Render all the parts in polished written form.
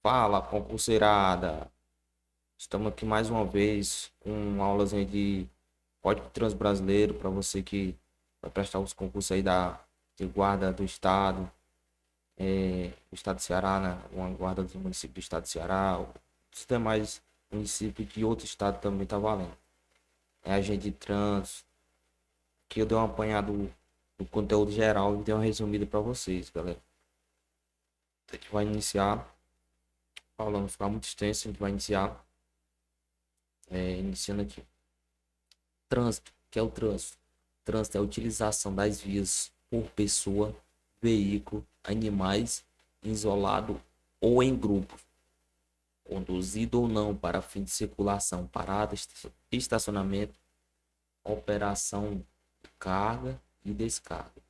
Fala, concurseirada! Estamos aqui mais uma vez com aulas aí de Código Trânsito Brasileiro para você que vai prestar os concursos aí de guarda do estado, do estado do Ceará, né? Uma guarda do município do estado do Ceará, os demais municípios de outro estado também tá valendo. É agente de trânsito, que eu dei um apanhado do conteúdo geral e dei uma resumida para vocês, galera. A gente vai iniciar, para não ficar muito extenso, a gente vai iniciar, iniciando aqui. Trânsito, que é o trânsito. Trânsito é a utilização das vias por pessoa, veículo, animais, isolado ou em grupo, conduzido ou não para fim de circulação, parada, estacionamento, operação de carga e descarga.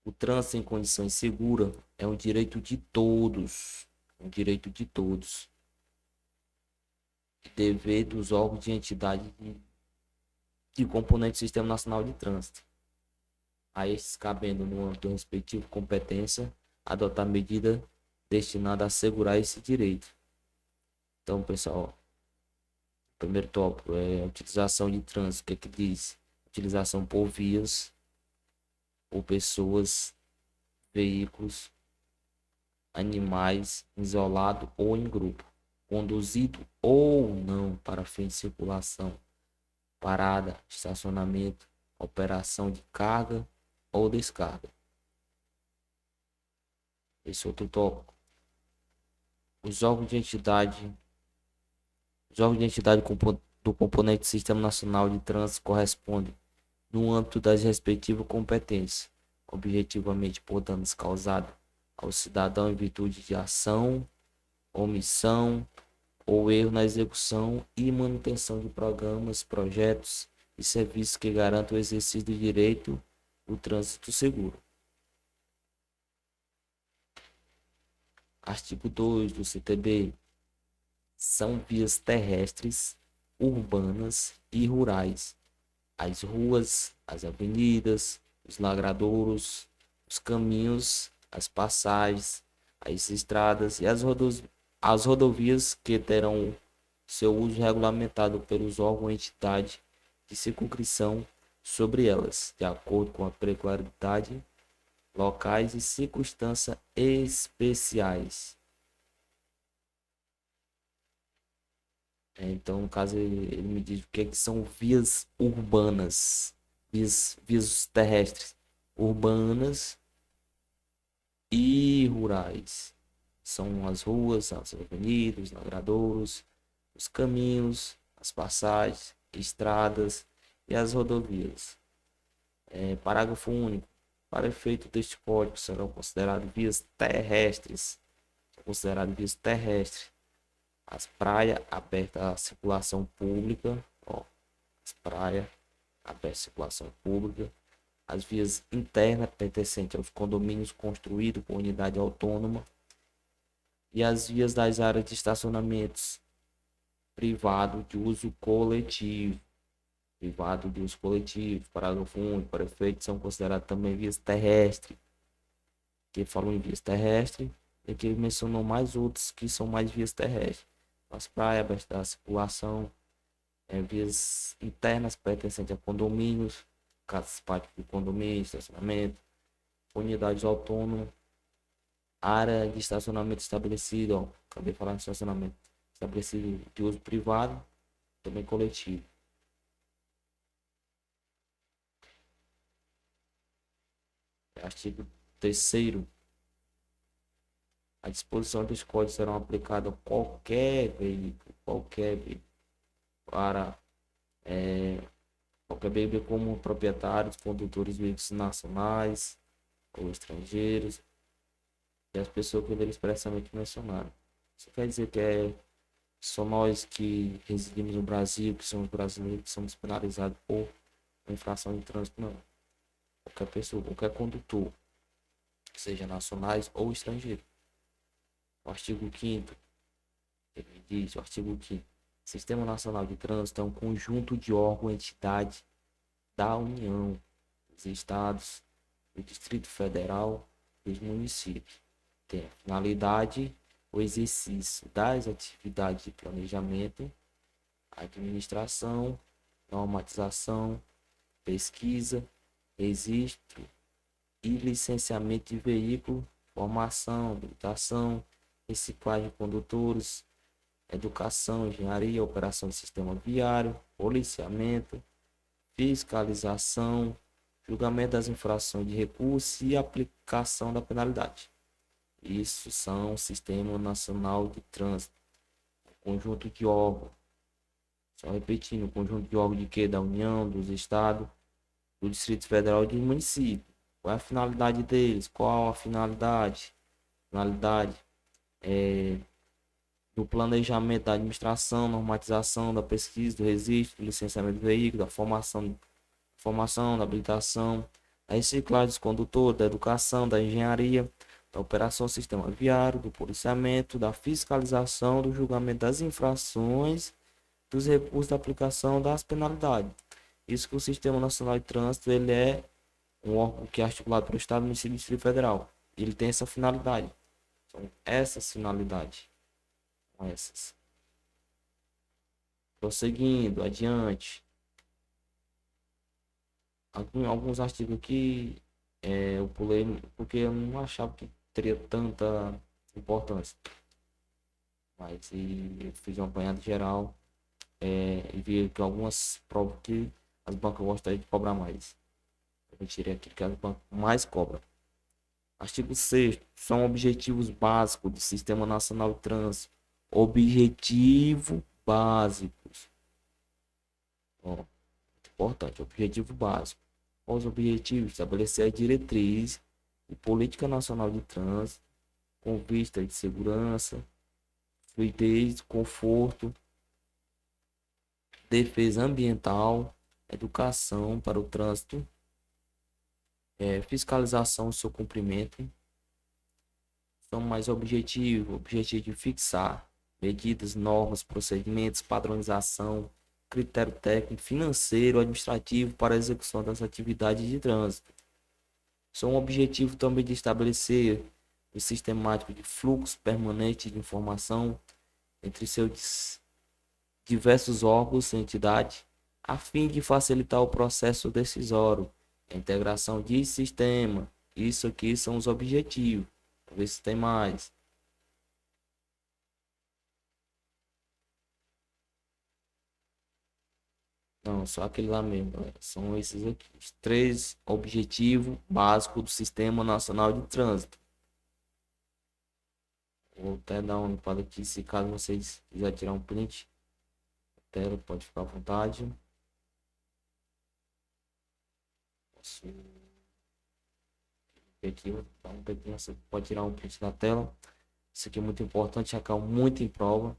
O trânsito em condições seguras é um direito de todos, um direito de todos, e dever dos órgãos de entidade de componente do Sistema Nacional de Trânsito, a estes cabendo no âmbito respectivo competência adotar medida destinada a assegurar esse direito. Então, pessoal, primeiro tópico é a utilização de trânsito. O que é que diz? Utilização por vias, por pessoas, veículos, animais, isolado ou em grupo, conduzido ou não para fim de circulação, parada, estacionamento, operação de carga ou descarga. Esse outro tópico. Os órgãos de entidade, os órgãos de entidade do componente do Sistema Nacional de Trânsito correspondem, no âmbito das respectivas competências, objetivamente por danos causados ao cidadão em virtude de ação, omissão ou erro na execução e manutenção de programas, projetos e serviços que garantam o exercício do direito do trânsito seguro. Artigo 2 do CTB. São vias terrestres, urbanas e rurais. As ruas, as avenidas, os lagradouros, os caminhos, as passagens, as estradas e as rodovias que terão seu uso regulamentado pelos órgãos ou entidade de circunscrição sobre elas, de acordo com a peculiaridade locais e circunstâncias especiais. Então, no caso, ele me diz o que, é que são vias urbanas, vias terrestres, urbanas e rurais. São as ruas, as avenidas, os lagradouros, os caminhos, as passagens, estradas e as rodovias. Parágrafo único. Para efeito deste código, serão consideradas vias terrestres. Consideradas vias terrestres as praias abertas à circulação pública, ó, as praias abertas à circulação pública, as vias internas pertencentes aos condomínios construídos por unidade autônoma e as vias das áreas de estacionamentos privado de uso coletivo. Privado de uso coletivo, parágrafo único, para efeito, são consideradas também vias terrestres. Que falou em vias terrestres, e que ele mencionou mais outros que são mais vias terrestres. As praias, abertas da circulação, vias internas pertencentes a condomínios, casas partes de condomínio, estacionamento, unidades autônomas, área de estacionamento estabelecido, ó, acabei de falar de estacionamento, estabelecido de uso privado, também coletivo. Artigo 3º. A disposição dos códigos serão aplicadas a qualquer veículo, para qualquer veículo como proprietários, condutores de veículos nacionais ou estrangeiros e as pessoas que ele expressamente mencionaram. Isso quer dizer que só nós que residimos no Brasil, que somos brasileiros, que somos penalizados por infração de trânsito, não. Qualquer pessoa, qualquer condutor, seja nacionais ou estrangeiros. O artigo 5º, ele diz, o artigo 5º, Sistema Nacional de Trânsito é um conjunto de órgãos e entidades da União, dos Estados, do Distrito Federal e dos municípios. Tem a finalidade o exercício das atividades de planejamento, administração, normatização, pesquisa, registro e licenciamento de veículo, formação, habilitação, reciclagem de condutores, educação, engenharia, operação de sistema viário, policiamento, fiscalização, julgamento das infrações de recurso e aplicação da penalidade. Isso são o Sistema Nacional de Trânsito, conjunto de órgãos. Só repetindo, o conjunto de órgãos de quê? Da União, dos Estados, do Distrito Federal e dos municípios. Qual é a finalidade deles? Qual a finalidade? Finalidade do planejamento da administração, normatização, da pesquisa, do registro, do licenciamento do veículo, da formação, da habilitação, da reciclagem dos condutores, da educação, da engenharia, da operação do sistema viário, do policiamento, da fiscalização, do julgamento das infrações, dos recursos da aplicação das penalidades. Isso que o Sistema Nacional de Trânsito, ele é um órgão que é articulado pelo Estado, Município e Distrito Federal. Ele tem essa finalidade. São essas finalidades. São essas. Prosseguindo, adiante. Alguns artigos aqui eu pulei porque eu não achava que teria tanta importância. Mas eu fiz uma apanhada geral e vi que algumas provas que as bancas gostariam de cobrar mais. Eu tirei aqui que as bancas mais cobram. Artigo 6º. São objetivos básicos do Sistema Nacional de Trânsito. Objetivo básicos. Ó, importante. Objetivo básico. Os objetivos: estabelecer a diretriz e política nacional de trânsito com vista de segurança, fluidez, conforto, defesa ambiental, educação para o trânsito, fiscalização do seu cumprimento. São mais objetivo de fixar medidas, normas, procedimentos, padronização, critério técnico, financeiro, administrativo para a execução das atividades de trânsito. São um objetivo também de estabelecer o sistemático de fluxo permanente de informação entre seus diversos órgãos e entidades, a fim de facilitar o processo decisório, a integração de sistema. Isso aqui são os objetivos. Vamos ver se tem mais. Não, só aquele lá mesmo. São esses aqui. Os 3 objetivos básicos do Sistema Nacional de Trânsito. Vou até dar uma limpada aqui, se caso vocês quiserem tirar um print da tela, pode ficar à vontade. Posso aqui, dar um pequeno, você pode tirar um print da tela. Isso aqui é muito importante, cai muito em prova.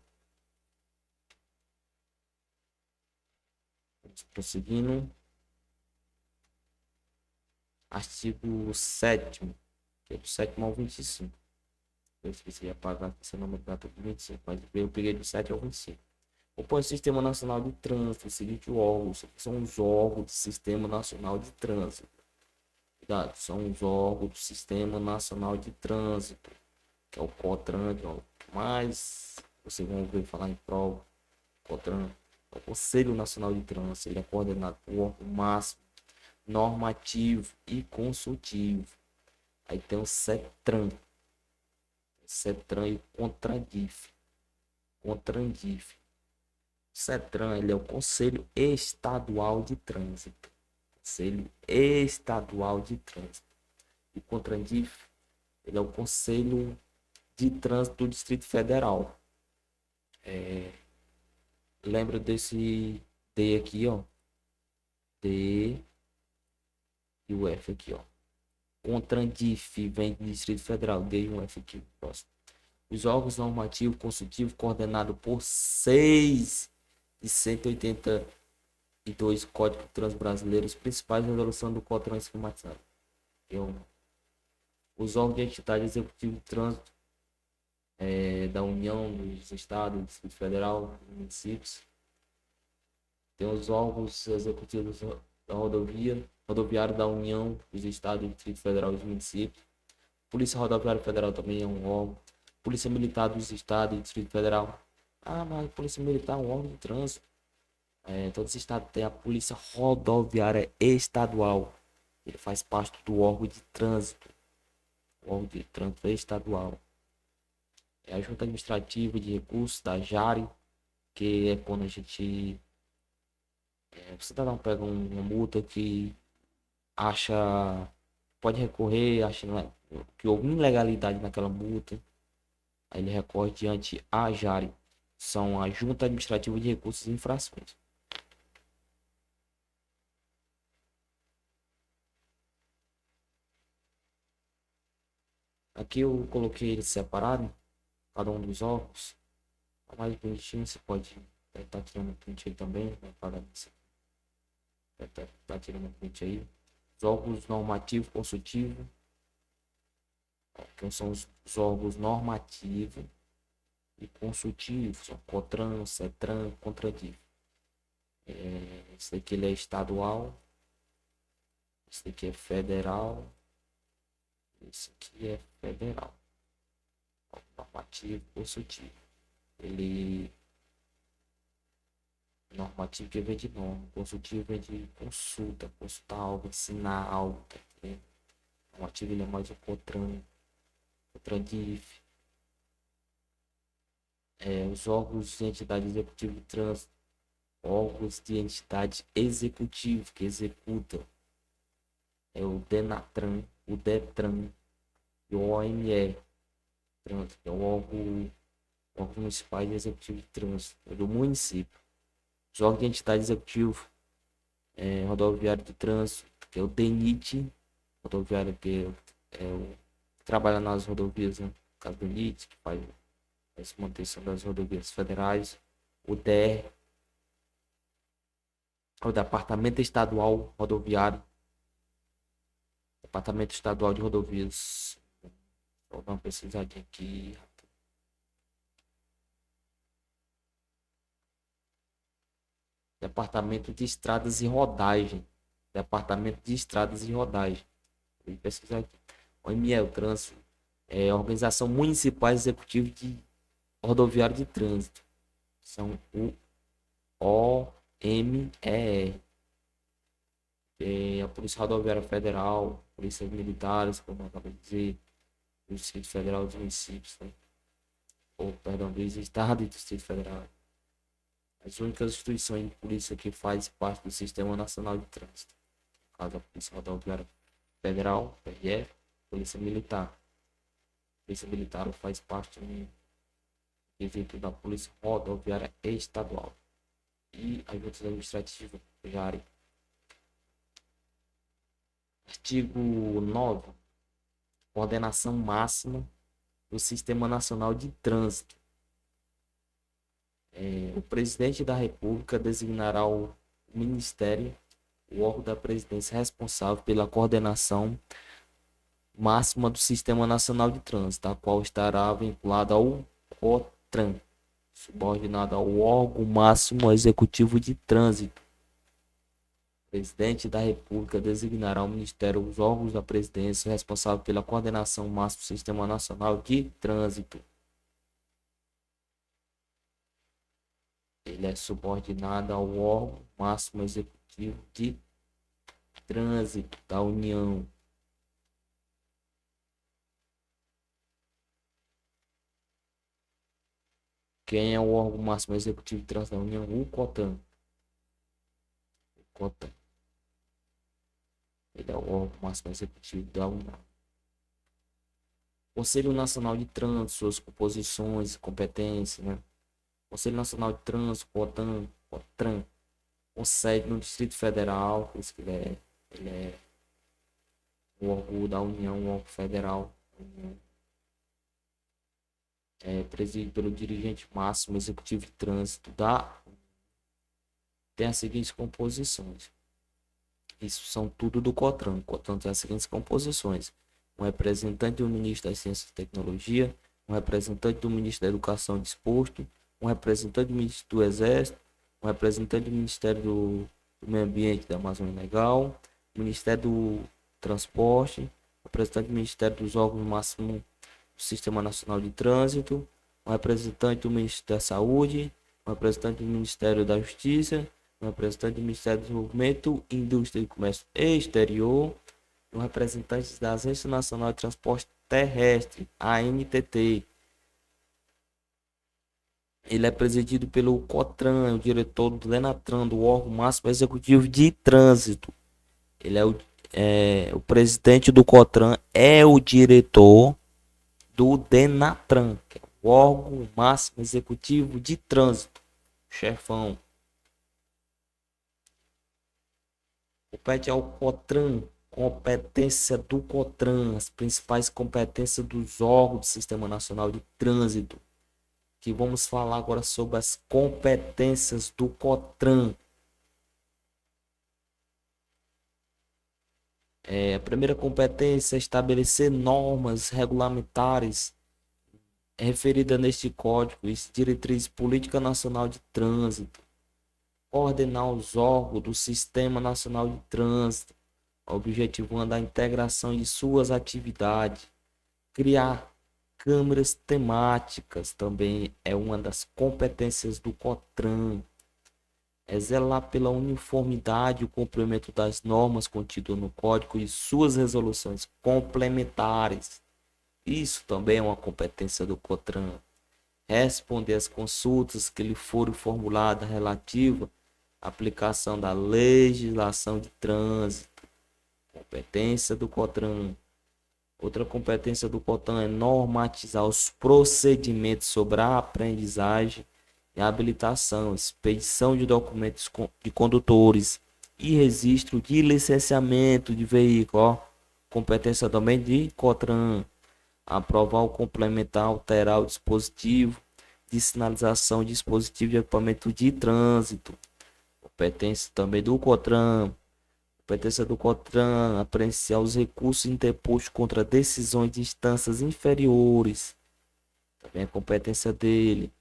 Prosseguindo. Artigo 7º, que é do 7º ao 25. Eu esqueci de apagar esse nome da 25, mas eu peguei do 7 ao 25. Compõe o Sistema Nacional de Trânsito, o seguinte órgãos, são os órgãos do Sistema Nacional de Trânsito. Cuidado, são os órgãos do Sistema Nacional de Trânsito, que é o COTRAN, que é o que mais vocês vão ouvir falar em prova. COTRAN é o Conselho Nacional de Trânsito, ele é coordenado por órgão máximo, normativo e consultivo. Aí tem o CETRAN. CETRAN e o CONTRANDIF. CONTRANDIF. O CETRAN, ele é o Conselho Estadual de Trânsito. Conselho Estadual de Trânsito. E o CONTRANDIF, ele é o Conselho de Trânsito do Distrito Federal. Lembra desse D aqui, ó. D e o F aqui, ó. CONTRANDIF vem do Distrito Federal, D e o F aqui. Próximo. Os órgãos normativos consultivos coordenados por 6 de 182 Código de Trânsito Brasileiro, os principais resoluções do COTRAN esquematizado. Os órgãos de entidade executiva de trânsito da União, dos Estados, do Distrito Federal, dos municípios. Tem os órgãos executivos da rodoviária da União, dos Estados, do Distrito Federal e dos municípios. Polícia Rodoviária Federal também é um órgão. Polícia Militar dos Estados e Distrito Federal. Ah, mas a Polícia Militar é um órgão de trânsito. Todos os estados têm a Polícia Rodoviária Estadual. Ele faz parte do órgão de trânsito. O órgão de trânsito estadual. É a Junta Administrativa de Recursos da JARE, que é quando a gente. O cidadão pega uma multa que acha. Pode recorrer, acha que houve ilegalidade naquela multa. Aí ele recorre diante a JARE. São a Junta Administrativa de Recursos e Infrações. Aqui eu coloquei ele separado, cada um dos órgãos. Tá mais bonitinho, você pode estar tirando um print aí também, né, para isso. Tá tirando um print aí. Os órgãos normativo, consultivo, que são os órgãos normativo e consultivo, são COTRAN, CETRAN, CONTRADIV. Esse daqui ele é estadual, esse daqui é federal, esse aqui é federal. Normativo, consultivo. Ele normativo que vem de norma, consultivo vem de consulta, consultar algo, ensinar algo, tá entendendo? Normativo ele é mais o COTRAN, CONTRADIV. Os órgãos de entidade executiva de trânsito, órgãos de entidade executiva que executam, o DENATRAN, o DETRAN e o OME, que é o órgão municipal de executivo de trânsito do município. Os órgãos de entidade executiva rodoviário de trânsito, que é o DENIT, rodoviário que trabalha nas rodovias, né? O caso do DENIT, que faz a manutenção das rodovias federais. O DER, o Departamento Estadual Rodoviário, Departamento Estadual de Rodovias. Vou dar uma pesquisadinha aqui. Departamento de Estradas e Rodagem. Departamento de Estradas e Rodagem. Vou pesquisar aqui. OME, Trânsito. Organização Municipal Executiva de Rodoviário de Trânsito. São o OMER. A Polícia Rodoviária Federal, Polícias Militares, como eu acabei de dizer, o Distrito Federal dos Municípios, né? Perdão, do Estado e do Distrito Federal. As únicas instituições de polícia que faz parte do Sistema Nacional de Trânsito. No caso, a Polícia Rodoviária Federal, PRF, Polícia Militar. A Polícia Militar faz parte do quesito da Polícia Rodoviária Estadual. E a Junta Administrativa, JARE. Artigo 9. Coordenação máxima do Sistema Nacional de Trânsito. O presidente da República designará o Ministério, o órgão da presidência responsável pela coordenação máxima do Sistema Nacional de Trânsito, a qual estará vinculada ao COTRAN, subordinado ao órgão máximo executivo de trânsito. O presidente da República designará o Ministério, os órgãos da presidência responsável pela coordenação máxima do Sistema Nacional de Trânsito. Ele é subordinado ao órgão máximo executivo de trânsito da União. Quem é o órgão máximo executivo de trânsito da União? O COTRAN. Ele é o órgão máximo executivo da União. Conselho Nacional de Trânsito, suas composições e competências, né? Conselho Nacional de Trânsito, COTRAN, com sede no Distrito Federal, por isso que ele é o órgão da União, o órgão federal. Presidido pelo dirigente máximo executivo de trânsito tem as seguintes composições. Isso são tudo do COTRAN. O COTRAN tem as seguintes composições: um representante do Ministro das Ciências e Tecnologia, um representante do Ministro da Educação e Desporto, um representante do Ministro do Exército, um representante do Ministério do Meio Ambiente e da Amazônia Legal, Ministério do Transporte, representante do Ministério dos órgãos máximos do Sistema Nacional de Trânsito, um representante do Ministério da Saúde, um representante do Ministério da Justiça, um representante do Ministério do Desenvolvimento, Indústria e Comércio Exterior, e um representante da Agência Nacional de Transporte Terrestre, ANTT. Ele é presidido pelo COTRAN, o diretor do DENATRAN, do órgão máximo executivo de trânsito. Ele o presidente do COTRAN é o diretor do DENATRAN, que é o órgão máximo executivo de trânsito, chefão. Compete ao COTRAN, competência do COTRAN, as principais competências dos órgãos do Sistema Nacional de Trânsito. Que vamos falar agora sobre as competências do COTRAN. A primeira competência é estabelecer normas regulamentares referida neste código e diretriz política nacional de trânsito, coordenar os órgãos do Sistema Nacional de Trânsito, objetivando a integração de suas atividades, criar câmeras temáticas, também é uma das competências do COTRAN, é zelar pela uniformidade e o cumprimento das normas contidas no código e suas resoluções complementares. Isso também é uma competência do COTRAN. Responder às consultas que lhe forem formuladas relativa à aplicação da legislação de trânsito. Competência do COTRAN. Outra competência do COTRAN é normatizar os procedimentos sobre a aprendizagem e habilitação, expedição de documentos de condutores e registro de licenciamento de veículo. Ó. Competência também de COTRAN. Aprovar ou complementar, alterar o dispositivo de sinalização, dispositivo de equipamento de trânsito. Competência também do COTRAN. Competência do COTRAN, apreciar os recursos interpostos contra decisões de instâncias inferiores. Também é competência dele.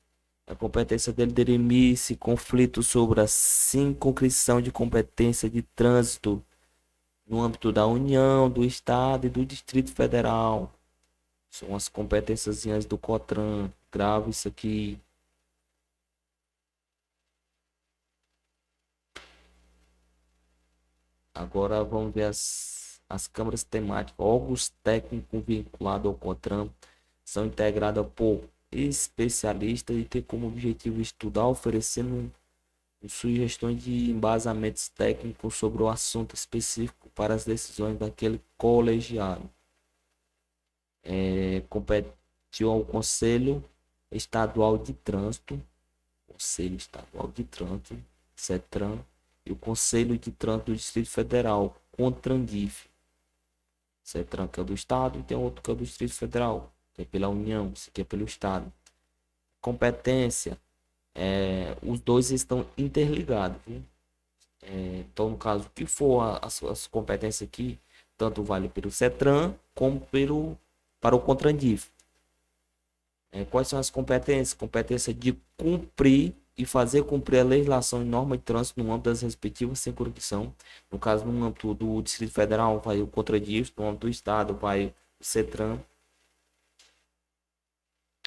A competência dele dirimir-se conflitos sobre a circunscrição de competência de trânsito no âmbito da União, do Estado e do Distrito Federal. São as competências do COTRAN. Grave isso aqui. Agora vamos ver as câmaras temáticas. Órgãos técnicos vinculados ao COTRAN são integrados por especialistas e têm como objetivo estudar, oferecendo sugestões de embasamentos técnicos sobre o assunto específico para as decisões daquele colegiado. Competiu ao Conselho Estadual de Trânsito, Conselho Estadual de Trânsito, CETRAN, e o Conselho de Trânsito do Distrito Federal, CONTRANDIF. CETRAN que é do Estado e tem outro que é do Distrito Federal, que é pela União, esse aqui é pelo Estado. Competência, os dois estão interligados. Viu? Então, no caso, o que for as competências aqui, tanto vale pelo CETRAN como para o CONTRANDIF. Quais são as competências? Competência de cumprir e fazer cumprir a legislação e norma de trânsito no âmbito das respectivas circunscrições. No caso, no âmbito do Distrito Federal, vai o CONTRANDIF, no âmbito do Estado, vai o CETRAN.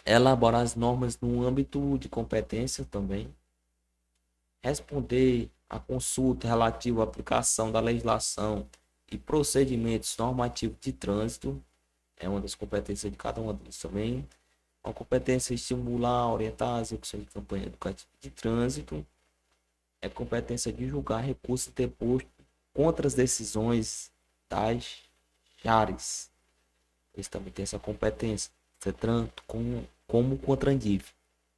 Elaborar as normas no âmbito de competência também. Responder a consulta relativa à aplicação da legislação e procedimentos normativos de trânsito. É uma das competências de cada uma deles também. A competência estimular, orientar a execução de campanha educativa de trânsito. É competência de julgar recurso interposto contra as decisões das JARES. Eles também têm essa competência. CETRAN como o CONTRANDIF.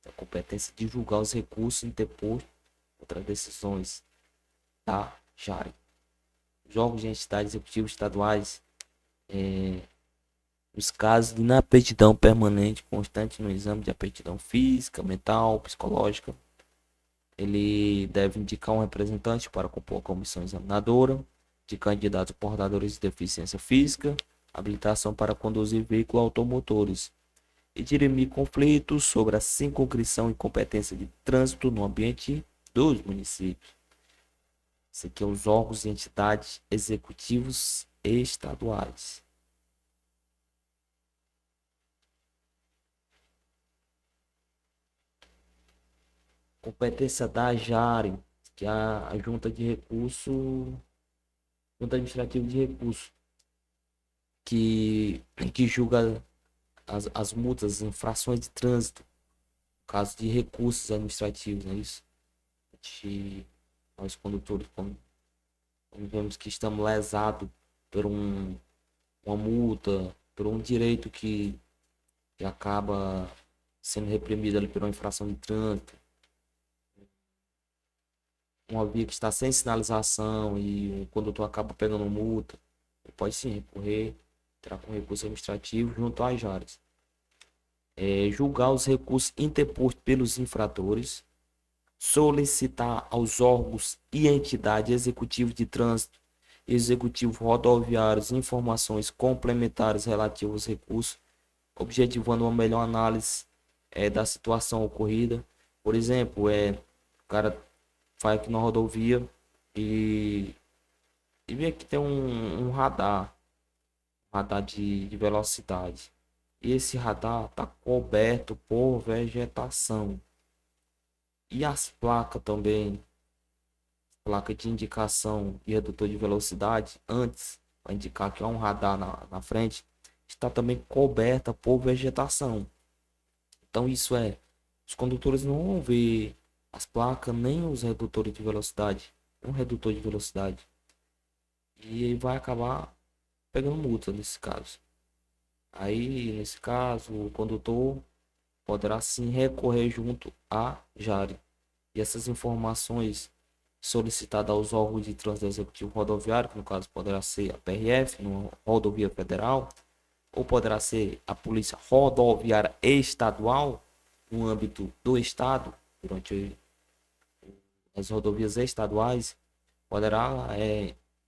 A competência de julgar os recursos interpostos contra decisões da JARE. Os órgãos de entidades executivas estaduais, nos casos de inaptidão permanente constante no exame de aptidão física, mental, psicológica, ele deve indicar um representante para compor a comissão examinadora de candidatos portadores de deficiência física, habilitação para conduzir veículos automotores e dirimir conflitos sobre a circunscrição e competência de trânsito no ambiente dos municípios. Isso aqui é os órgãos e entidades executivos estaduais. Competência da JARE, que é a Junta de Recurso, Junta Administrativa de Recurso, que julga as multas, as infrações de trânsito, no caso de recursos administrativos, não é isso? De nós condutores, quando vemos que estamos lesados por uma multa, por um direito que acaba sendo reprimido ali por uma infração de trânsito, uma via que está sem sinalização e o condutor acaba pegando multa, ele pode sim recorrer, entrar com recurso administrativo junto às JARES. Julgar os recursos interpostos pelos infratores, solicitar aos órgãos e entidades executivos de trânsito, executivos rodoviários, informações complementares relativas aos recursos, objetivando uma melhor análise da situação ocorrida. Por exemplo, o cara vai aqui na rodovia e, e vê que tem um radar de velocidade. E esse radar está coberto por vegetação. E as placas também, placa de indicação de redutor de velocidade, antes, para indicar que há um radar na frente, está também coberta por vegetação. Então isso os condutores não vão ver as placas nem os redutores de velocidade, um redutor de velocidade. E aí vai acabar pegando multa nesse caso. Aí, nesse caso, o condutor poderá sim recorrer junto à JARE. E essas informações solicitadas aos órgãos de trânsito executivo rodoviário, que no caso poderá ser a PRF, no Rodovia Federal, ou poderá ser a Polícia Rodoviária Estadual, no âmbito do Estado, durante as rodovias estaduais, poderá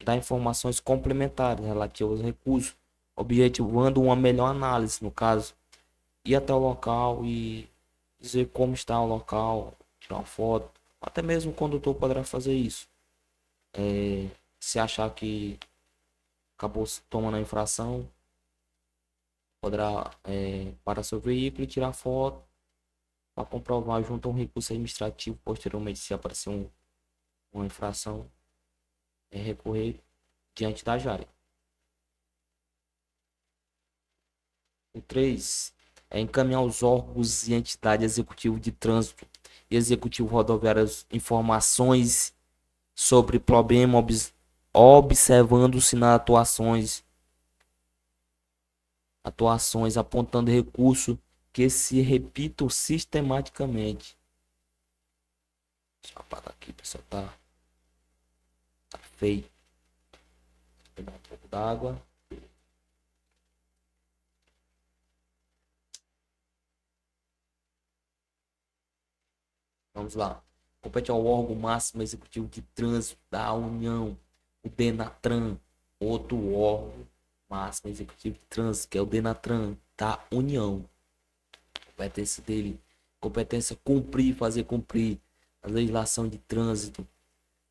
dar informações complementares relativas aos recursos, objetivando uma melhor análise, no caso, ir até o local e dizer como está o local, tirar uma foto, até mesmo o condutor poderá fazer isso. Se achar que acabou tomando a infração, poderá parar seu veículo e tirar foto para comprovar junto a um recurso administrativo. Posteriormente, se aparecer uma infração, recorrer diante da JARE. O 3 é encaminhar os órgãos e entidades executivo de trânsito e executivo rodoviário informações sobre problema, observando-se nas atuações, apontando recursos que se repitam sistematicamente. Deixa eu apagar aqui, pessoal, tá feio. Vou pegar um pouco d'água. Vamos lá. Compete ao órgão máximo executivo de trânsito da União, o DENATRAN, outro órgão máximo executivo de trânsito, que é o DENATRAN da União. Competência dele, competência cumprir, fazer cumprir a legislação de trânsito,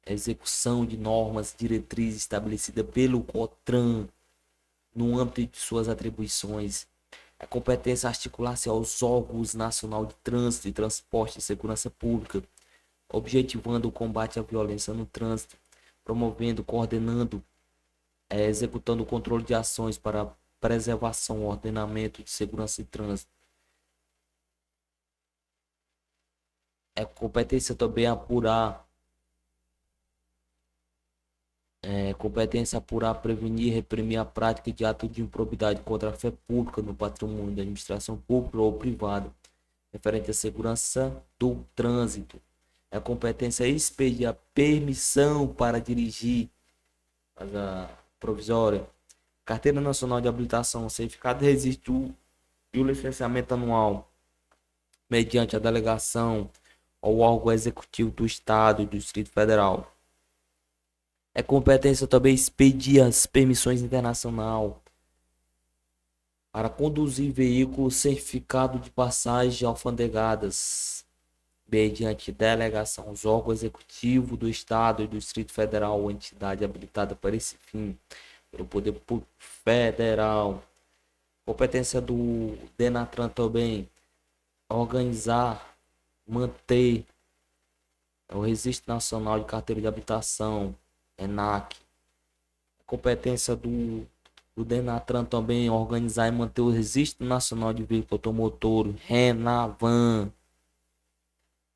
a execução de normas, diretrizes estabelecidas pelo COTRAN no âmbito de suas atribuições. A competência articular-se aos órgãos nacional de trânsito e transporte e segurança pública, objetivando o combate à violência no trânsito, promovendo, coordenando, executando o controle de ações para preservação, ordenamento de segurança e trânsito. É competência também apurar, prevenir e reprimir a prática de atos de improbidade contra a fé pública no patrimônio da administração pública ou privada, referente à segurança do trânsito. É a competência expedir a permissão para dirigir a provisória, Carteira Nacional de Habilitação, certificado de registro e o licenciamento anual, mediante a delegação ao órgão executivo do Estado e do Distrito Federal. É competência também expedir as permissões internacionais para conduzir veículos certificado de passagem alfandegadas, mediante delegação aos órgãos executivos do Estado e do Distrito Federal ou entidade habilitada para esse fim, pelo Poder Público Federal. Competência do DENATRAN também, organizar, manter É o Registro Nacional de Carteira de Habitação, ENAC. A competência do DENATRAN também é organizar e manter o Registro Nacional de Veículo Automotor, RENAVAN.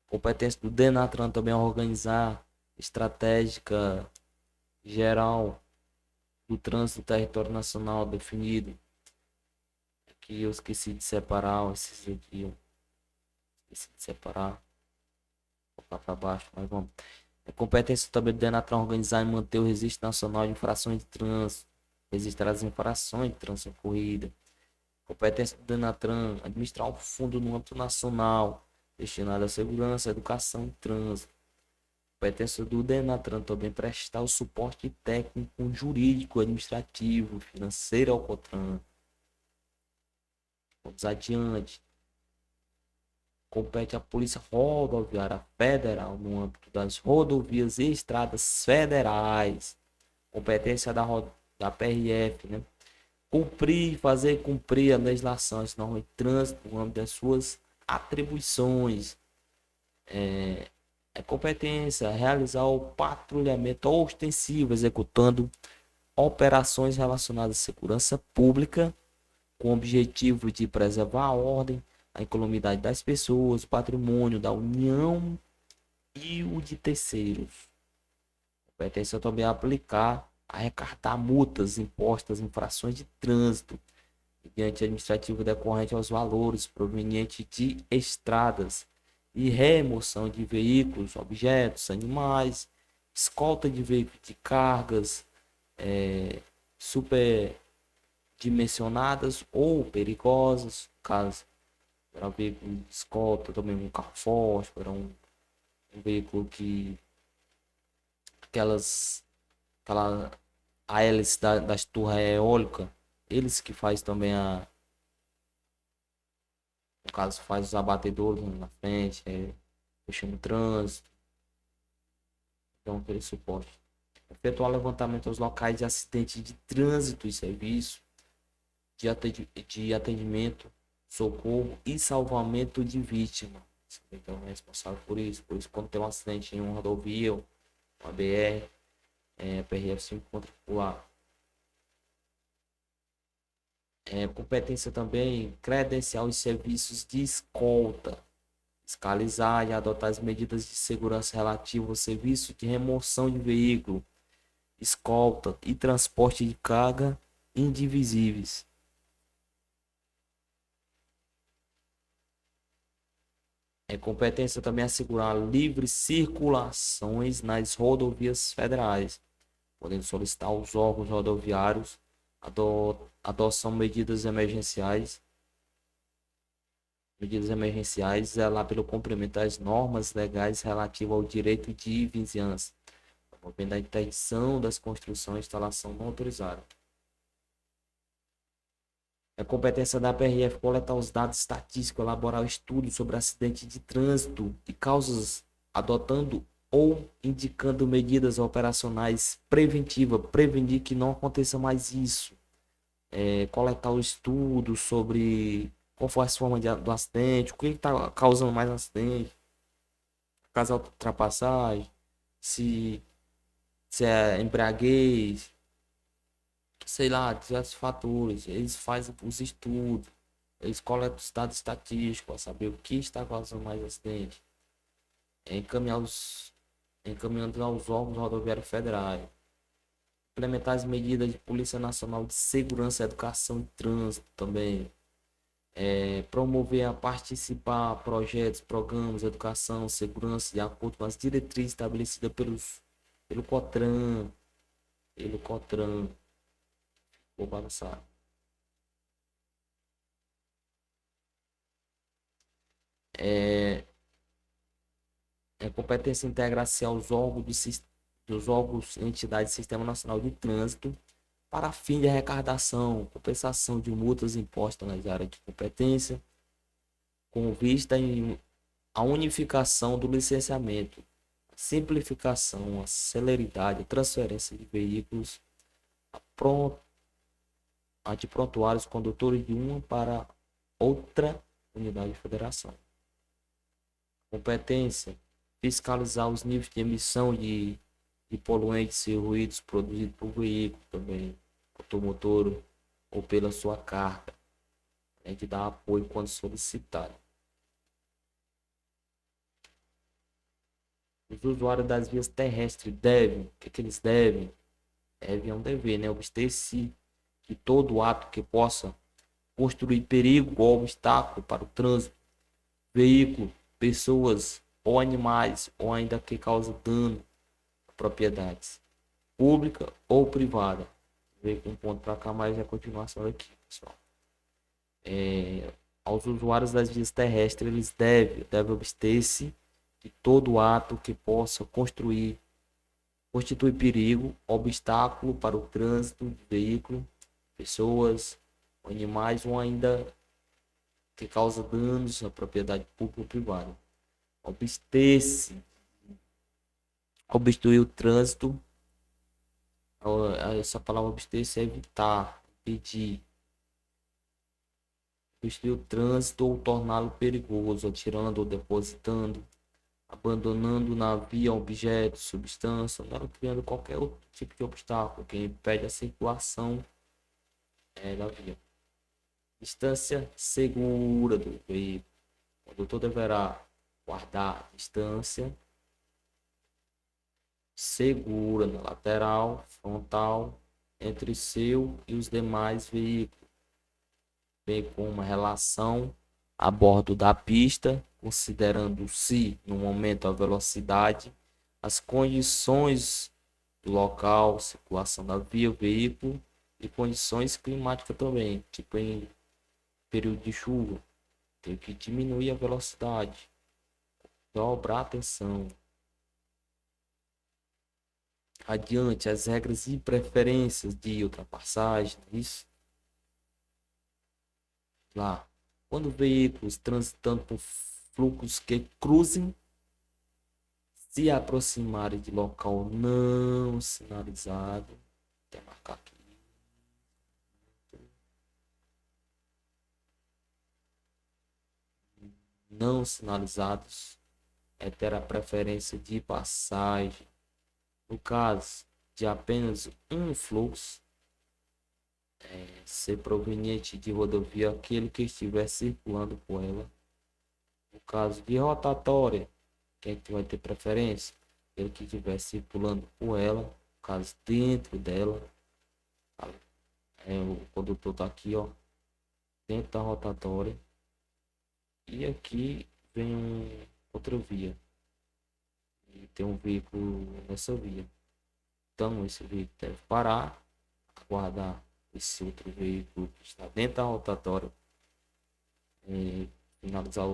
Competência do DENATRAN também é organizar estratégica geral do trânsito do território nacional definido. Aqui eu esqueci de separar esses aqui. Esqueci de separar. Vou colocar para baixo, mas vamos. É competência também do DENATRAN organizar e manter o Registro Nacional de Infrações de Trânsito. Registrar as infrações de trânsito ocorrida. Competência do DENATRAN administrar um fundo no âmbito nacional destinado à segurança, educação e trânsito. Competência do DENATRAN também prestar o suporte técnico, jurídico, administrativo, financeiro ao COTRAN. Vamos adiante. Compete à Polícia Rodoviária Federal no âmbito das rodovias e estradas federais. Competência da PRF, né? Fazer cumprir a legislação, as normas de trânsito no âmbito das suas atribuições. É competência realizar o patrulhamento ostensivo, executando operações relacionadas à segurança pública, com o objetivo de preservar a ordem, a incolumidade das pessoas, o patrimônio da União e o de terceiros. Competência também aplicar, arrecadar multas impostas, infrações de trânsito, mediante administrativo decorrente aos valores provenientes de estradas e remoção de veículos, objetos, animais, escolta de veículos de cargas superdimensionadas ou perigosas, caso era um veículo de escolta, também um carro forte, era um veículo que aquela a hélice das torres eólicas, eles que faz também no caso faz os abatedouros na frente, fechando o trânsito, então aquele suporte. Efetuar levantamento aos locais de acidente de trânsito e serviço de atendimento, socorro e salvamento de vítima. Então é responsável por isso. Por isso, quando tem um acidente em uma rodovia, uma BR, a PRF se encontra por lá. Competência também credenciar os serviços de escolta, fiscalizar e adotar as medidas de segurança relativas ao serviço de remoção de veículo, escolta e transporte de carga indivisíveis. Competência também assegurar livres circulações nas rodovias federais, podendo solicitar aos órgãos rodoviários adoção medidas emergenciais, zelar pelo cumprimento das normas legais relativas ao direito de vizinhança, promovendo a interdição das construções e instalação não autorizada. É competência da PRF coletar os dados estatísticos, elaborar estudos sobre acidentes de trânsito e causas, adotando ou indicando medidas operacionais preventivas, prevenir que não aconteça mais isso. Coletar o estudo sobre qual foi a forma do acidente, o que está causando mais acidente, caso de ultrapassagem, se é embriaguez, sei lá, diversos fatores. Eles fazem os estudos, eles coletam os dados estatísticos para saber o que está causando mais acidente. Encaminhando aos órgãos rodoviários federais. Implementar as medidas de Polícia Nacional de Segurança, Educação e Trânsito também. Promover a participar projetos, programas, educação, segurança de acordo com as diretrizes estabelecidas pelo COTRAN. Vou balançar. Competência integrar-se aos dos órgãos e entidades do Sistema Nacional de Trânsito para fim de arrecadação, compensação de multas impostas nas áreas de competência, com vista à unificação do licenciamento, simplificação, a celeridade, a transferência de veículos, a de prontuários condutores de uma para outra unidade de federação. Competência fiscalizar os níveis de emissão de poluentes e ruídos produzidos por veículo também, automotor ou pela sua carga, além de dar apoio quando solicitado. Os usuários das vias terrestres devem, o que eles devem? Devem é um dever, né? Abster-se de todo ato que possa construir perigo ou obstáculo para o trânsito, veículo, pessoas ou animais, ou ainda que cause dano a propriedades pública ou privada. Veio com um ponto para cá, mas é a continuação aqui, pessoal. Aos usuários das vias terrestres, eles devem abster-se de todo ato que possa constituir perigo, obstáculo para o trânsito de veículo, pessoas, animais ou ainda que causa danos à propriedade pública ou privada. Abster-se, obstruir o trânsito. Essa palavra abster-se é evitar, impedir, obstruir o trânsito ou torná-lo perigoso, atirando ou depositando, abandonando na via objetos, substância, não criando qualquer outro tipo de obstáculo que impede a circulação da via. Distância segura do veículo. O condutor deverá guardar distância segura na lateral, frontal, entre seu e os demais veículos, bem como uma relação a bordo da pista, considerando-se no momento a velocidade, as condições do local, circulação da via, veículo e condições climáticas também, tipo em período de chuva, tem que diminuir a velocidade, dobrar a atenção. Adiante, as regras e preferências de ultrapassagem, isso lá. Quando veículos transitando por fluxos que cruzem, se aproximarem de local não sinalizado, até marcar aqui, não sinalizados, é ter a preferência de passagem. No caso de apenas um fluxo, ser proveniente de rodovia aquele que estiver circulando por ela. No caso de rotatória, quem é que vai ter preferência? Ele que estiver circulando por ela, no caso dentro dela, o condutor está aqui, ó, dentro da rotatória. E aqui vem outra via. E tem um veículo nessa via. Então esse veículo deve parar, aguardar esse outro veículo que está dentro da rotatória finalizar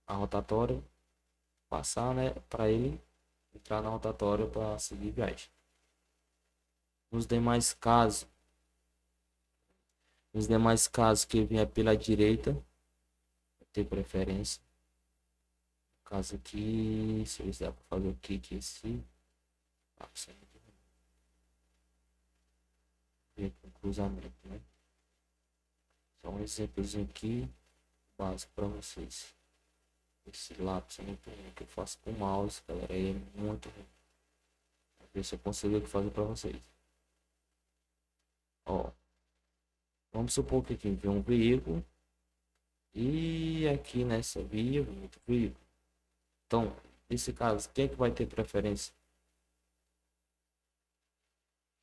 a rotatória, passar, né, para ele entrar na rotatória para seguir viagem. Nos demais casos, que vier pela direita, ter preferência. No caso aqui, se eu quiser fazer o que esse com cruzamento, né? Só um exemplozinho aqui básico para vocês. Esse lápis é muito ruim que eu faço com o mouse, galera, aí é muito ruim. Vou ver se eu consigo fazer para vocês. Ó, vamos supor que aqui vem um veículo e aqui nessa via vem outro veículo. Então, nesse caso, quem é que vai ter preferência?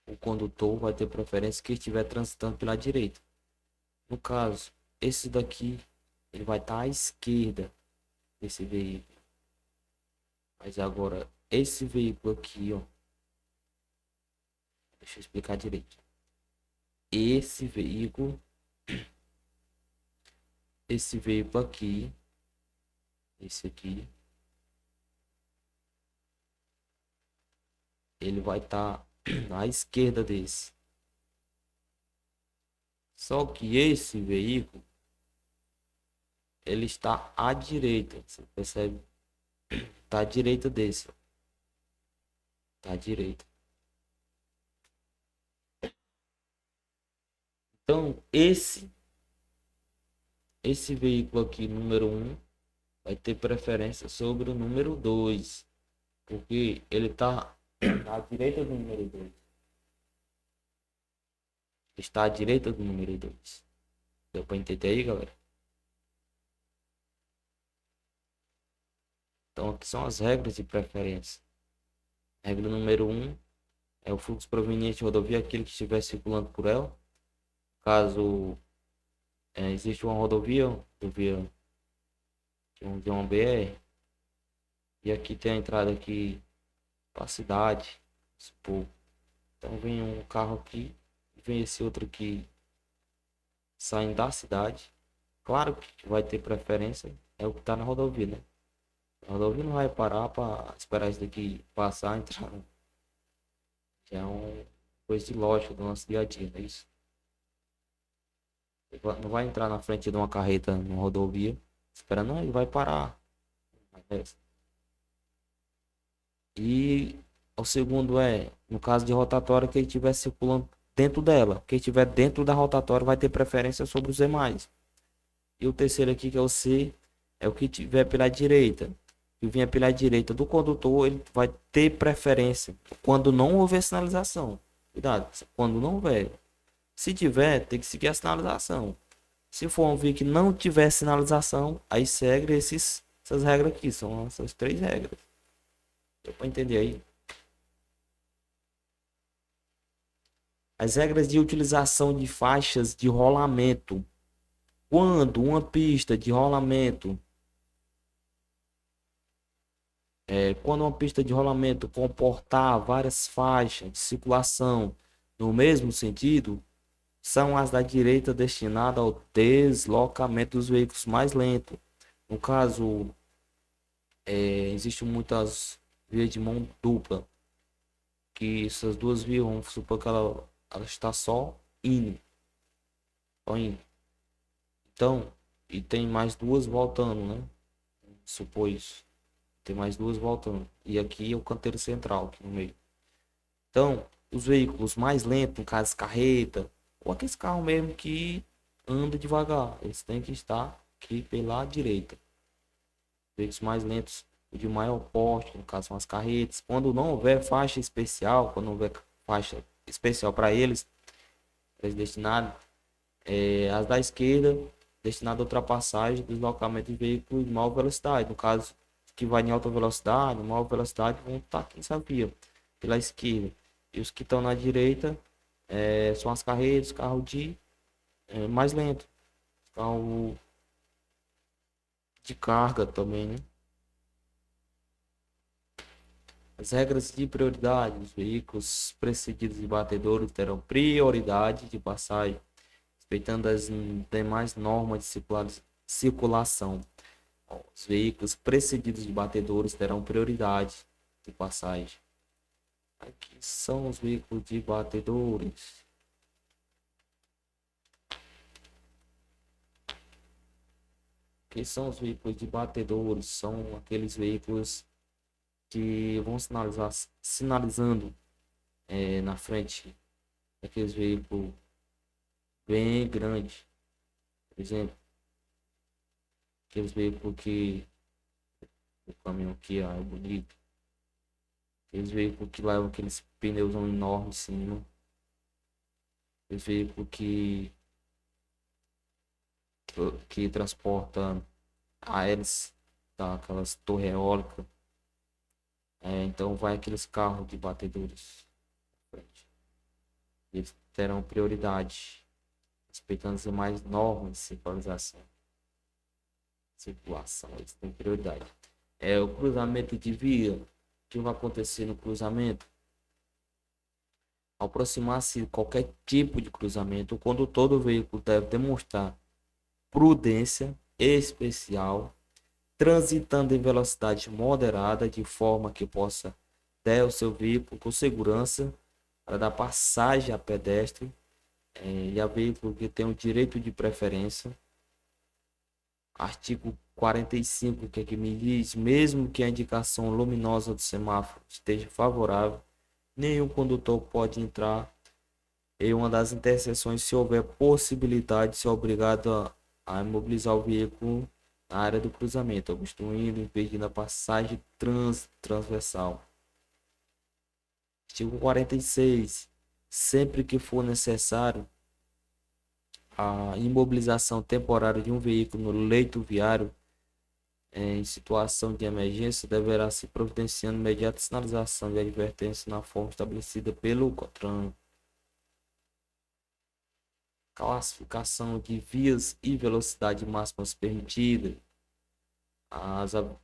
O condutor vai ter preferência que estiver transitando pela direita. No caso, esse daqui, ele vai estar à esquerda desse veículo. Mas agora, esse veículo aqui, ó. Deixa eu explicar direito. Esse veículo aqui, esse aqui, ele vai estar à esquerda desse. Só que esse veículo, ele está à direita, você percebe? Está à direita desse, ó. Tá à direita. Então, esse veículo aqui, número 1, vai ter preferência sobre o número 2, porque ele está à direita do número 2. Está à direita do número 2. Deu para entender aí, galera? Então, aqui são as regras de preferência. Regra número 1 é o fluxo proveniente de rodovia, aquele que estiver circulando por ela. Caso existe uma rodovia de uma BR, e aqui tem a entrada aqui para a cidade, supor. Então vem um carro aqui, vem esse outro aqui saindo da cidade. Claro que vai ter preferência, é o que está na rodovia, né? A rodovia não vai parar para esperar isso daqui passar, entrar. Já é uma coisa de lógica do nosso dia a dia, não é isso? Não vai entrar na frente de uma carreta numa rodovia, esperando, não, ele vai parar. E o segundo é, no caso de rotatória, que ele estiver circulando dentro dela. Quem estiver dentro da rotatória vai ter preferência sobre os demais. E o terceiro aqui, que é o C, é o que tiver pela direita. Que vier pela direita do condutor, ele vai ter preferência quando não houver sinalização. Cuidado, quando não houver. Se tiver, tem que seguir a sinalização. Se for um veículo que não tiver sinalização, aí segue essas regras aqui. São essas 3 regras. Deu para entender aí? As regras de utilização de faixas de rolamento. Quando uma pista de rolamento quando uma pista de rolamento comportar várias faixas de circulação no mesmo sentido, são as da direita destinadas ao deslocamento dos veículos mais lentos. No caso, existem muitas vias de mão dupla, que essas duas vias, vamos supor que ela está só indo. Só indo. Então, e tem mais duas voltando, né? Supor isso. Tem mais duas voltando. E aqui é o canteiro central, aqui no meio. Então, os veículos mais lentos, no caso carreta, ou aqueles carros mesmo que andam devagar, eles têm que estar aqui pela direita. Veículos mais lentos, de maior porte, no caso são as carretas. Quando não houver faixa especial, quando não houver faixa especial para eles destinadas, as da esquerda, destinadas a ultrapassagem, deslocamento de veículos de maior velocidade. No caso, que vai em alta velocidade, maior velocidade, vão estar aqui nessa via, pela esquerda. E os que estão na direita são as carretas, carro de mais lento, carro de carga também, né? As regras de prioridade: os veículos precedidos de batedouros terão prioridade de passagem, respeitando as demais normas de circulação. Os veículos precedidos de batedouros terão prioridade de passagem. Aqui são os veículos de batedores. Aqui são os veículos de batedores. São aqueles veículos que vão sinalizando na frente daqueles veículos bem grandes. Por exemplo, aqueles veículos que o caminhão aqui é bonito. Aqueles veículos que levam aqueles pneus enormes em cima. Aqueles veículos que transporta a hélice daquelas torres eólicas. Então vai aqueles carros de batedores. Eles terão prioridade, respeitando as demais normas de circulação. Eles têm prioridade. O cruzamento de via. O que vai acontecer no cruzamento? Ao aproximar-se de qualquer tipo de cruzamento, o condutor do veículo deve demonstrar prudência especial, transitando em velocidade moderada, de forma que possa dar o seu veículo com segurança para dar passagem a pedestre e a veículo que tem o direito de preferência. Artigo 45, que aqui me diz: mesmo que a indicação luminosa do semáforo esteja favorável, nenhum condutor pode entrar em uma das interseções se houver possibilidade de ser obrigado a imobilizar o veículo na área do cruzamento, obstruindo, impedindo a passagem transversal. Artigo 46. Sempre que for necessário a imobilização temporária de um veículo no leito viário, em situação de emergência, deverá se providenciando imediata sinalização de advertência na forma estabelecida pelo COTRAN. Classificação de vias e velocidade máximas permitidas.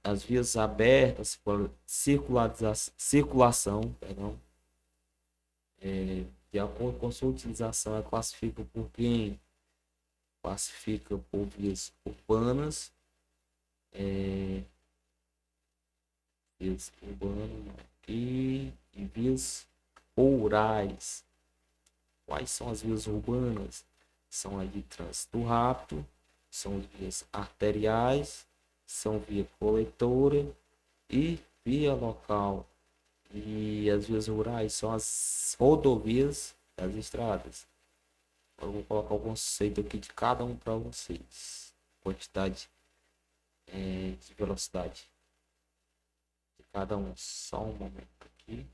As vias abertas por circulação, perdão, de acordo com sua utilização, é classifica por quem? Classifica por vias urbanas, vias urbanas e vias rurais. Quais são as vias urbanas? São as de trânsito rápido, são as vias arteriais, são via coletora e via local. E as vias rurais são as rodovias das estradas. Eu vou colocar o conceito aqui de cada um para vocês. Quantidade de velocidade de cada um. Só um momento aqui.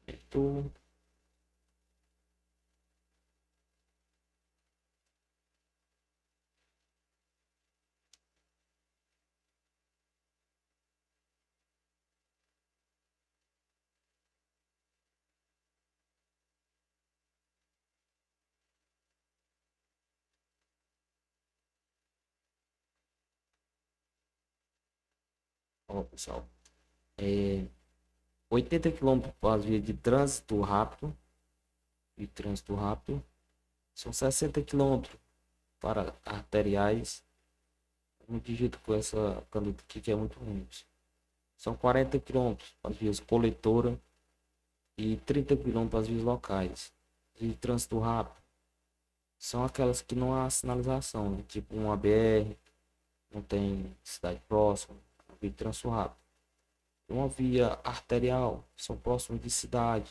Momento. Ó, pessoal. 80 quilômetros para as vias de trânsito rápido. E trânsito rápido. São 60 quilômetros para arteriais. Eu não digito com essa caneta aqui que é muito ruim. São 40 quilômetros para as vias coletora e 30 quilômetros para as vias locais. De trânsito rápido são aquelas que não há sinalização, né? Tipo uma BR, não tem cidade próxima, uma via de trânsito rápido. Uma via arterial, são próximas de cidade.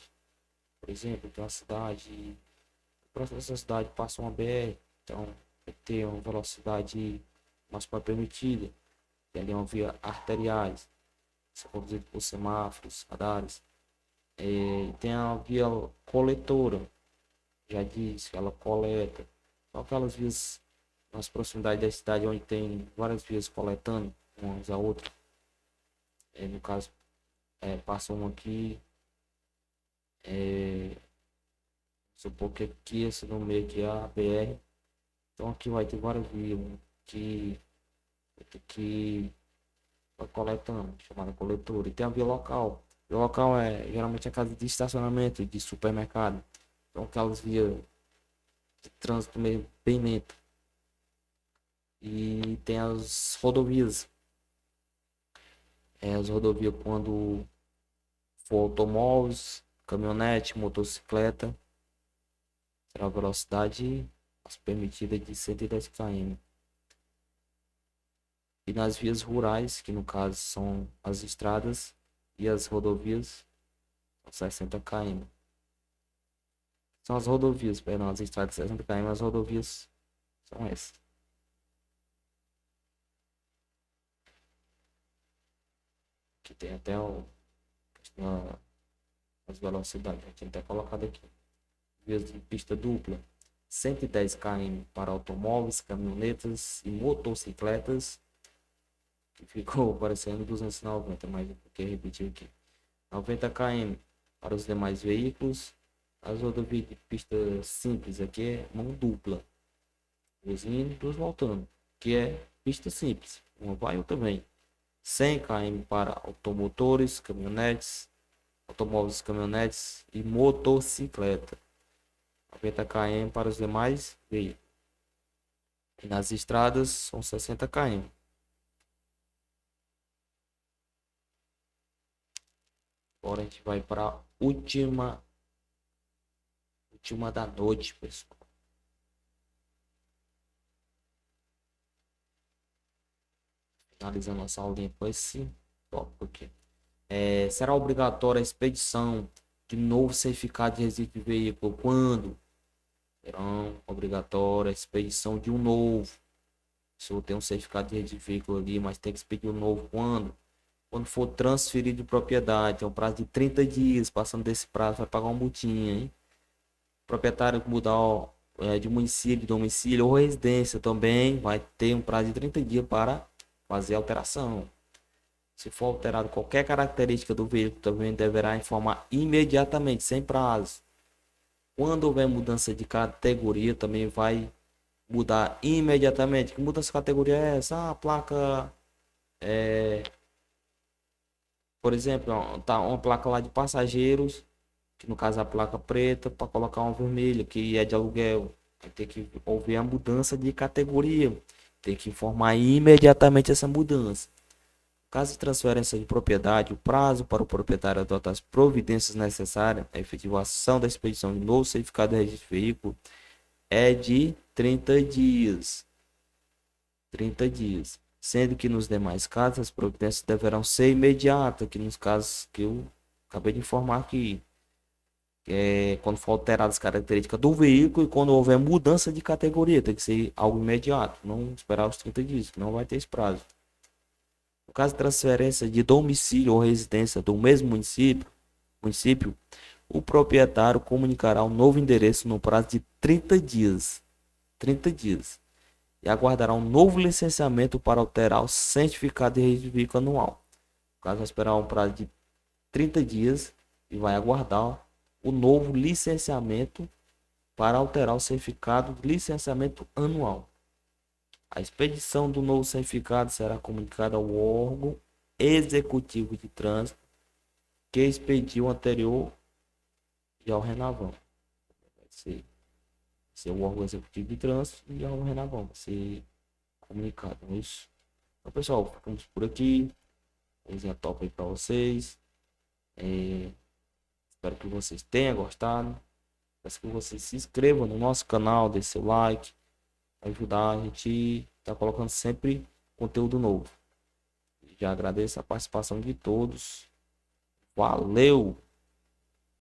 Por exemplo, tem uma cidade, próxima dessa cidade passa uma BR, então vai ter uma velocidade máxima permitida. Tem ali uma via arteriais, são conduzidas por semáforos, radares. Tem a via coletora, já disse que ela coleta. São aquelas vias nas proximidades da cidade onde tem várias vias coletando umas a outra. No caso, passa uma aqui, supor que aqui esse no meio aqui é a BR. Então aqui vai ter várias vias que vai coletando, chamada coletora. E tem a via local. A via local é geralmente a casa de estacionamento, de supermercado. Então aquelas vias de trânsito meio bem lento. E tem as rodovias. As rodovias quando for automóveis, caminhonete, motocicleta, terá a velocidade permitida de 110 km. E nas vias rurais, que no caso são as estradas e as rodovias, são 60 km. São as rodovias, perdão, as estradas 60 km, as rodovias são essas. Que tem até as velocidades, eu tinha até colocado aqui. Vias de pista dupla, 110 km para automóveis, caminhonetas e motocicletas, que ficou parecendo 290, mas porque repetir aqui. 90 km para os demais veículos. As rodovias de pista simples aqui é mão dupla, duas indo, duas voltando, que é pista simples, uma vai outra vem. 100 km para automotores, caminhonetes, automóveis, caminhonetes e motocicleta. 90 km para os demais veículos. E nas estradas são 60 km. Agora a gente vai para a última da noite, pessoal. Finalizando nossa aulinha com esse tópico aqui. Será obrigatória a expedição de novo certificado de registro de veículo quando? Serão obrigatória a expedição de um novo. Se eu tenho um certificado de registro de veículo ali, mas tem que expedir um novo quando? Quando for transferido de propriedade. Tem um prazo de 30 dias. Passando desse prazo, vai pagar uma multinha, hein? O proprietário mudar de município, domicílio ou residência também vai ter um prazo de 30 dias para fazer alteração. Se for alterado qualquer característica do veículo, também deverá informar imediatamente, sem prazo. Quando houver mudança de categoria, também vai mudar imediatamente. Que mudança de categoria é essa? Ah, a placa, por exemplo, tá uma placa lá de passageiros, que no caso é a placa preta, para colocar uma vermelha, que é de aluguel. Vai ter que houver a mudança de categoria. Tem que informar imediatamente essa mudança. Caso de transferência de propriedade, o prazo para o proprietário adotar as providências necessárias à efetivação da expedição de novo certificado de registro de veículo é de 30 dias. 30 dias. Sendo que nos demais casos as providências deverão ser imediatas, que nos casos que eu acabei de informar aqui, que é quando for alteradas as características do veículo e quando houver mudança de categoria, tem que ser algo imediato, não esperar os 30 dias, não vai ter esse prazo. No caso de transferência de domicílio ou residência do mesmo município, o proprietário comunicará o novo endereço no prazo de 30 dias. 30 dias. E aguardará um novo licenciamento para alterar o certificado de registro de veículo anual. No caso, vai esperar um prazo de 30 dias e vai aguardar o novo licenciamento para alterar o certificado de licenciamento anual. A expedição do novo certificado será comunicada ao órgão executivo de trânsito que expediu o anterior e ao Renavão. Vai ser o órgão executivo de trânsito e ao Renavão. Vai ser comunicado. É isso. Então, pessoal, ficamos por aqui. Coisinha top aí pra vocês. Espero que vocês tenham gostado. Peço que vocês se inscrevam no nosso canal, dê seu like. Ajudar a gente tá colocando sempre conteúdo novo. Já agradeço a participação de todos. Valeu!